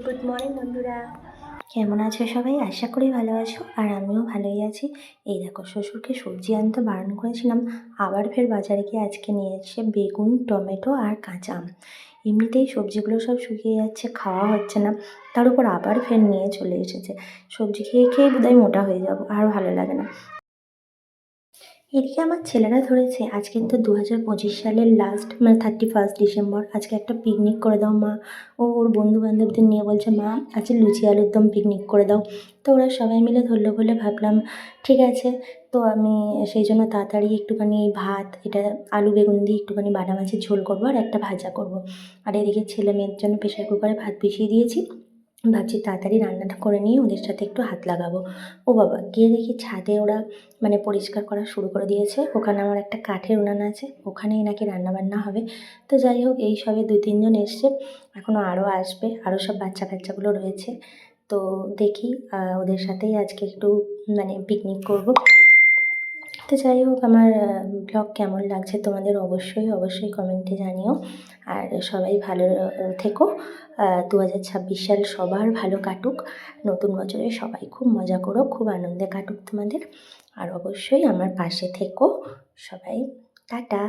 Good morning বন্ধুরা, কেমন আছো সবাই? আশা করি ভালো আছো, আর আমিও ভালোই আছি। এই দেখো, শ্বশুরকে সবজি আনতে বারণ করেছিলাম, আবার ফের বাজারে গিয়ে আজকে নিয়ে এসেছে বেগুন, টমেটো আর কাঁচা আম। এমনিতেই সবজিগুলো সব শুকিয়ে যাচ্ছে, খাওয়া হচ্ছে না, তার উপর আবার ফের নিয়ে চলে এসেছে। সবজি খেয়ে খেয়ে বোধহয় মোটা হয়ে যাবো, আর ভালো লাগে না। এদিকে আমার ছেলেরা ধরেছে আজ কিন্তু 2025 সালের লাস্ট, মানে 31 ডিসেম্বর, আজকে একটা পিকনিক করে দাও মা। ওর বন্ধু বান্ধবদের নিয়ে বলছে, মা আজকে লুচি আলুর দম পিকনিক করে দাও। তো ওরা সবাই মিলে ধরলো বলে ভাবলাম ঠিক আছে। তো আমি সেই জন্য তাড়াতাড়ি একটুখানি ভাত, এটা আলু বেগুন দিয়ে একটুখানি বাটা মাছের ঝোল করবো আর একটা ভাজা করবো। আর এদিকে ছেলে মেয়ের জন্য প্রেশার কুকারে ভাত বসিয়ে দিয়েছি। ভাবছি তাড়াতাড়ি রান্নাটা করে নিয়ে ওদের সাথে একটু হাত লাগাবো। ও বাবা, গিয়ে দেখি ছাদে ওরা মানে পরিষ্কার করা শুরু করে দিয়েছে। ওখানে আমার একটা কাঠের উনান আছে, ওখানেই নাকি রান্নাবান্না হবে। তো যাই হোক, এই সবে 2-3 জন এসছে, এখনও আরও আসবে, আরও সব বাচ্চা কাচ্চাগুলো রয়েছে। তো দেখি ওদের সাথেই আজকে একটু মানে পিকনিক করব। তো যাই হোক, আমার ব্লগ কেমন লাগছে তোমাদের অবশ্যই অবশ্যই কমেন্টে জানিও। আর সবাই ভালো থেকো। 2026 সাল সবার ভালো কাটুক। নতুন বছরে সবাই খুব মজা করো, খুব আনন্দে কাটুক তোমাদের। আর অবশ্যই আমার পাশে থেকো সবাই। টাটা।